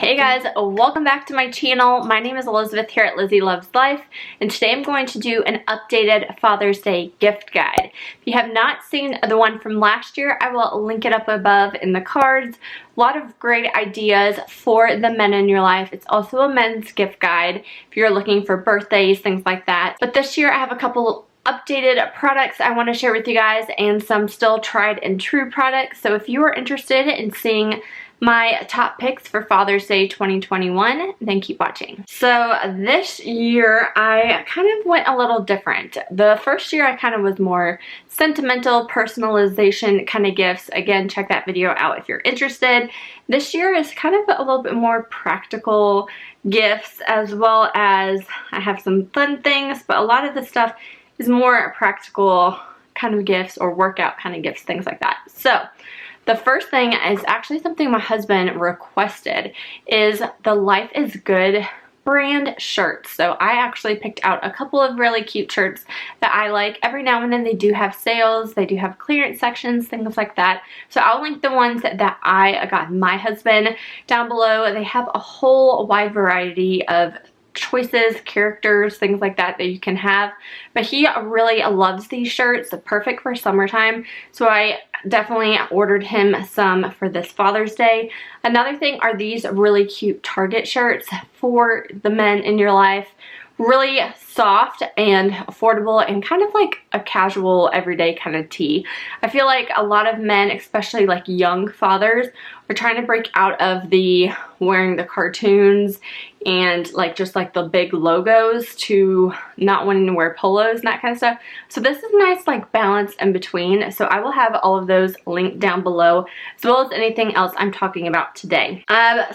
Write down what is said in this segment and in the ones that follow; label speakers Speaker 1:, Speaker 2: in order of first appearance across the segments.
Speaker 1: Hey guys, welcome back to my channel. My name is Elizabeth here at Lizzie Loves Life, and today I'm going to do an updated Father's Day gift guide. If you have not seen the one from last year, I will link it up above in the cards. A lot of great ideas for the men in your life. It's also a men's gift guide if you're looking for birthdays, things like that. But this year I have a couple updated products I want to share with you guys and some still tried and true products. So if you are interested in seeing my top picks for Father's Day 2021, then keep watching. So this year I kind of went a little different. The first year I kind of was more sentimental, personalization kind of gifts. Again, check that video out if you're interested. This year is kind of a little bit more practical gifts, as well as I have some fun things, but a lot of the stuff is more practical kind of gifts or workout kind of gifts, things like that. So the first thing is actually something my husband requested, is the Life is Good brand shirts. So I actually picked out a couple of really cute shirts that I like. Every now and then they do have sales, they do have clearance sections, things like that. So I'll link the ones that I got my husband down below. They have a whole wide variety of choices, characters, things like that you can have, but he really loves these shirts. They're perfect for summertime, so I definitely ordered him some for this Father's Day. Another thing are these really cute Target shirts for the men in your life. Really soft and affordable and kind of like a casual everyday kind of tee. I feel like a lot of men, especially like young fathers, are trying to break out of the wearing the cartoons and like just like the big logos to not wanting to wear polos and that kind of stuff. So this is nice like balance in between. So I will have all of those linked down below, as well as anything else I'm talking about today.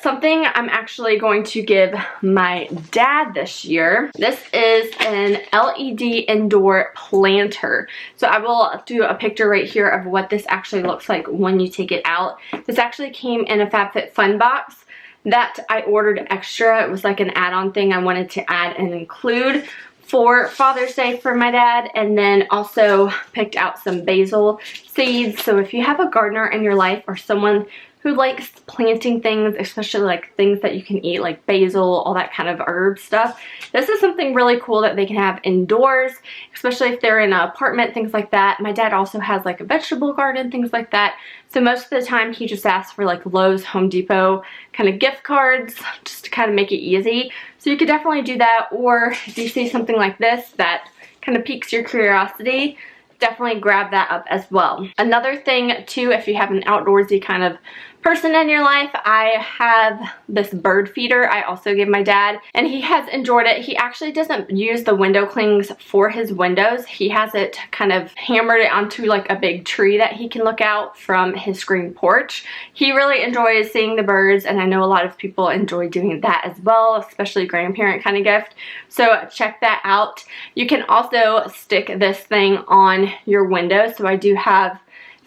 Speaker 1: Something I'm actually going to give my dad this year. This is an LED indoor planter. So I will do a picture right here of what this actually looks like when you take it out. This actually came in a FabFitFun box that I ordered extra. It was like an add-on thing I wanted to add and include for Father's Day for my dad, and then also picked out some basil seeds. So if you have a gardener in your life or someone who likes planting things, especially like things that you can eat like basil, all that kind of herb stuff, this is something really cool that they can have indoors, especially if they're in an apartment, things like that. My dad also has like a vegetable garden, things like that. So most of the time he just asks for like Lowe's, Home Depot kind of gift cards just to kind of make it easy. So you could definitely do that, or if you see something like this that kind of piques your curiosity, definitely grab that up as well. Another thing too, if you have an outdoorsy kind of person in your life, I have this bird feeder I also gave my dad, and he has enjoyed it. He actually doesn't use the window clings for his windows. He has it kind of hammered it onto like a big tree that he can look out from his screen porch. He really enjoys seeing the birds, and I know a lot of people enjoy doing that as well, especially grandparent kind of gift. So check that out. You can also stick this thing on your window. So I do have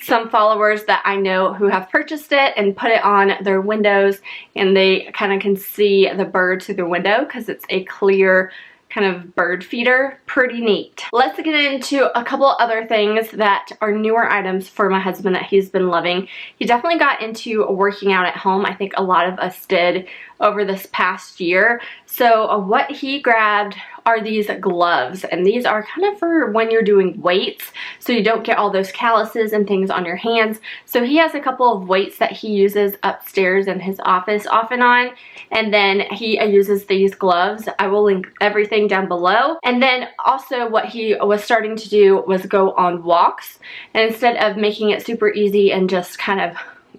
Speaker 1: some followers that I know who have purchased it and put it on their windows, and they kind of can see the birds through the window because it's a clear kind of bird feeder. Pretty neat. Let's get into a couple other things that are newer items for my husband that he's been loving. He definitely got into working out at home. I think a lot of us did over this past year. So what he grabbed are these gloves, and these are kind of for when you're doing weights, so you don't get all those calluses and things on your hands. So he has a couple of weights that he uses upstairs in his office off and on, and then he uses these gloves. I will link everything down below. And then also what he was starting to do was go on walks, and instead of making it super easy and just kind of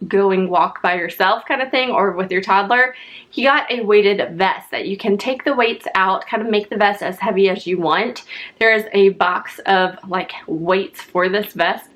Speaker 1: going walk by yourself kind of thing or with your toddler, he got a weighted vest that you can take the weights out, kind of make the vest as heavy as you want. There is a box of like weights for this vest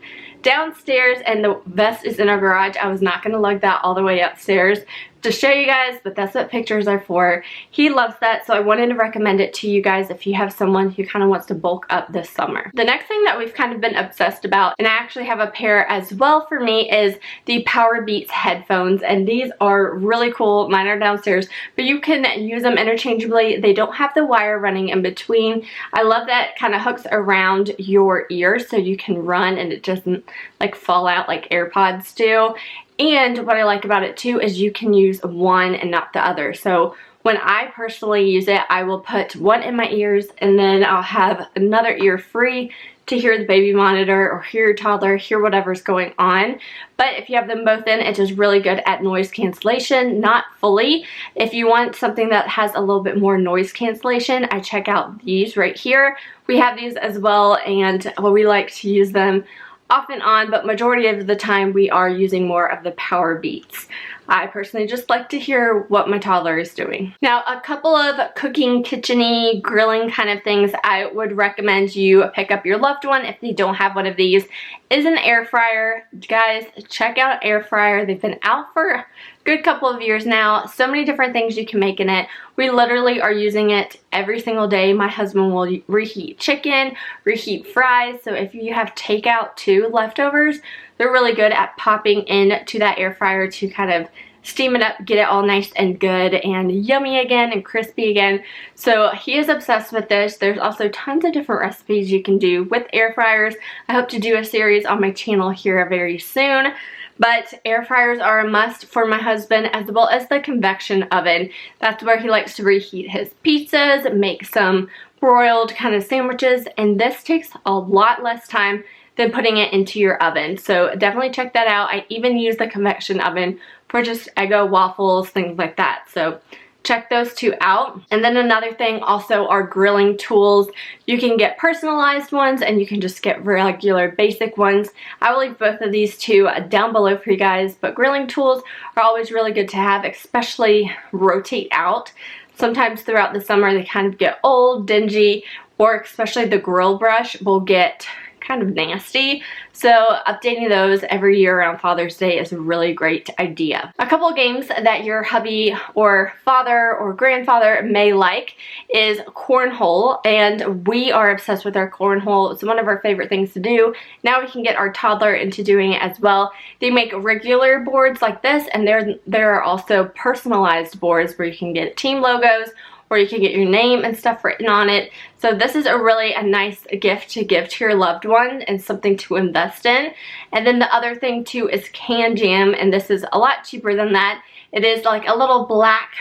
Speaker 1: downstairs, and the vest is in our garage. I was not going to lug that all the way upstairs to show you guys, but that's what pictures are for. He loves that, so I wanted to recommend it to you guys if you have someone who kind of wants to bulk up this summer. The next thing that we've kind of been obsessed about, and I actually have a pair as well for me, is the Powerbeats headphones, and these are really cool. Mine are downstairs, but you can use them interchangeably. They don't have the wire running in between. I love that it kind of hooks around your ear so you can run and it doesn't like fall out like AirPods do. And what I like about it too is you can use one and not the other. So when I personally use it, I will put one in my ears and then I'll have another ear free to hear the baby monitor or hear your toddler, hear whatever's going on. But if you have them both in, it is really good at noise cancellation, not fully. If you want something that has a little bit more noise cancellation, I check out these right here. We have these as well, and we like to use them off and on, but majority of the time we are using more of the Powerbeats. I personally just like to hear what my toddler is doing. Now, a couple of cooking, kitchen-y, grilling kind of things I would recommend you pick up your loved one if they don't have one of these is an air fryer. Guys, check out air fryer. They've been out for a good couple of years now. So many different things you can make in it. We literally are using it every single day. My husband will reheat chicken, reheat fries. So if you have takeout too, leftovers, they're really good at popping into that air fryer to kind of steam it up, get it all nice and good and yummy again and crispy again. So he is obsessed with this. There's also tons of different recipes you can do with air fryers. I hope to do a series on my channel here very soon. But air fryers are a must for my husband, as well as the convection oven. That's where he likes to reheat his pizzas, make some broiled kind of sandwiches, and this takes a lot less time than putting it into your oven. So definitely check that out. I even use the convection oven for just Eggo waffles, things like that. So check those two out. And then another thing also are grilling tools. You can get personalized ones and you can just get regular basic ones. I will leave both of these two down below for you guys, but grilling tools are always really good to have, especially rotate out. Sometimes throughout the summer they kind of get old, dingy, or especially the grill brush will get kind of nasty. So updating those every year around Father's Day is a really great idea. A couple of games that your hubby or father or grandfather may like is cornhole, and we are obsessed with our cornhole. It's one of our favorite things to do. Now we can get our toddler into doing it as well. They make regular boards like this, and there are also personalized boards where you can get team logos, or you can get your name and stuff written on it. So this is a nice gift to give to your loved one and something to invest in. And then the other thing too is Can Jam, and this is a lot cheaper than that. It is like a little black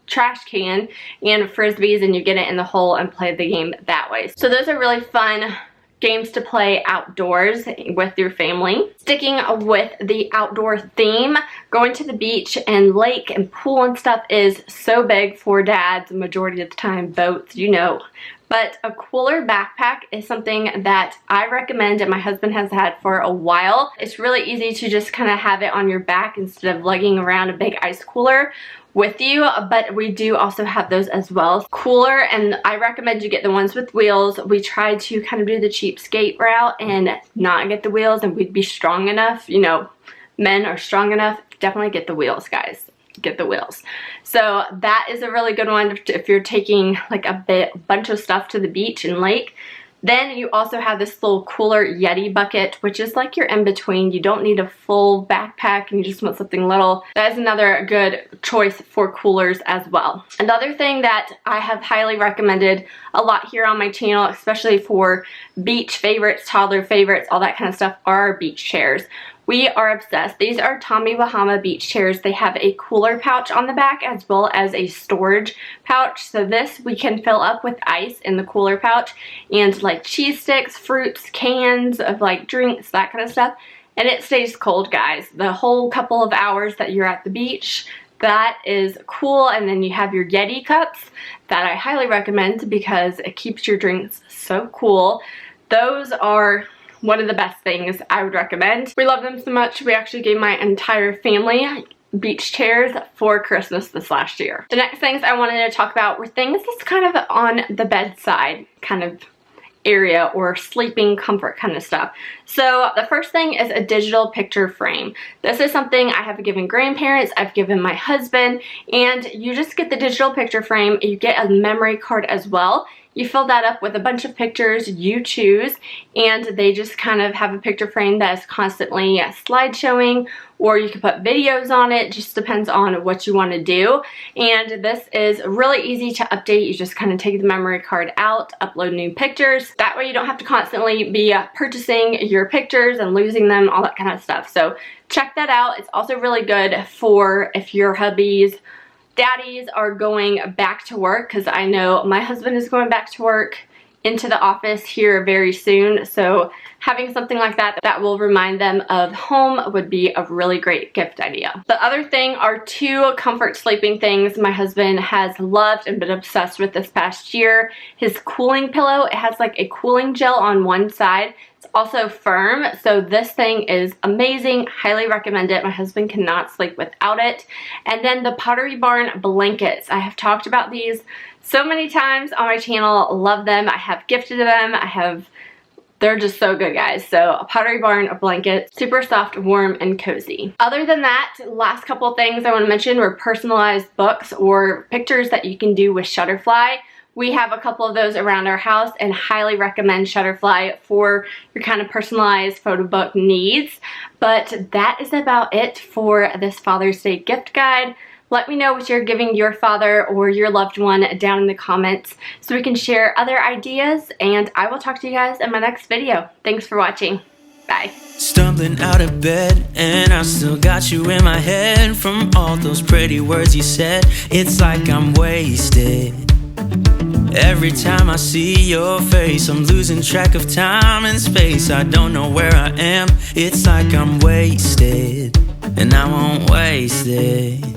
Speaker 1: trash can and frisbees, and you get it in the hole and play the game that way. So those are really fun games to play outdoors with your family. Sticking with the outdoor theme, going to the beach and lake and pool and stuff is so big for dads, the majority of the time, boats, you know. But a cooler backpack is something that I recommend and my husband has had for a while. It's really easy to just kind of have it on your back instead of lugging around a big ice cooler with you, but we do also have those as well. Cooler, and I recommend you get the ones with wheels. We tried to kind of do the cheapskate route and not get the wheels, and we'd be strong enough, you know, men are strong enough. Definitely get the wheels, guys. Get the wheels. So that is a really good one if you're taking like a bunch of stuff to the beach and lake. Then you also have this little cooler Yeti bucket, which is like your in-between. You don't need a full backpack and you just want something little. That is another good choice for coolers as well. Another thing that I have highly recommended a lot here on my channel, especially for beach favorites, toddler favorites, all that kind of stuff, are beach chairs. We are obsessed. These are Tommy Bahama beach chairs. They have a cooler pouch on the back as well as a storage pouch. So this we can fill up with ice in the cooler pouch and like cheese sticks, fruits, cans of like drinks, that kind of stuff. And it stays cold, guys. The whole couple of hours that you're at the beach, that is cool. And then you have your Yeti cups that I highly recommend because it keeps your drinks so cool. Those are one of the best things I would recommend. We love them so much, we actually gave my entire family beach chairs for Christmas this last year. The next things I wanted to talk about were things that's kind of on the bedside kind of area or sleeping comfort kind of stuff. So the first thing is a digital picture frame. This is something I have given grandparents, I've given my husband, and you just get the digital picture frame, you get a memory card as well. You fill that up with a bunch of pictures you choose, and they just kind of have a picture frame that is constantly slideshowing, or you can put videos on it, just depends on what you want to do. And this is really easy to update. You just kind of take the memory card out, upload new pictures. That way you don't have to constantly be purchasing your pictures and losing them, all that kind of stuff. So check that out. It's also really good for if your hubbies, daddies are going back to work, because I know my husband is going back to work into the office here very soon, so having something like that that will remind them of home would be a really great gift idea. The other thing are 2 comfort sleeping things my husband has loved and been obsessed with this past year. His cooling pillow, it has like a cooling gel on one side. It's also firm, so this thing is amazing. Highly recommend it. My husband cannot sleep without it. And then the Pottery Barn blankets. I have talked about these so many times on my channel. Love them. I have gifted them. They're just so good, guys. So a Pottery Barn blanket, super soft, warm, and cozy. Other than that, last couple of things I want to mention were personalized books or pictures that you can do with Shutterfly. We have a couple of those around our house and highly recommend Shutterfly for your kind of personalized photo book needs. But that is about it for this Father's Day gift guide. Let me know what you're giving your father or your loved one down in the comments so we can share other ideas, and I will talk to you guys in my next video. Thanks for watching. Bye.
Speaker 2: Stumbling out of bed, and I still got you in my head. From all those pretty words you said, it's like I'm wasted. Every time I see your face, I'm losing track of time and space. I don't know where I am, it's like I'm wasted, and I won't waste it.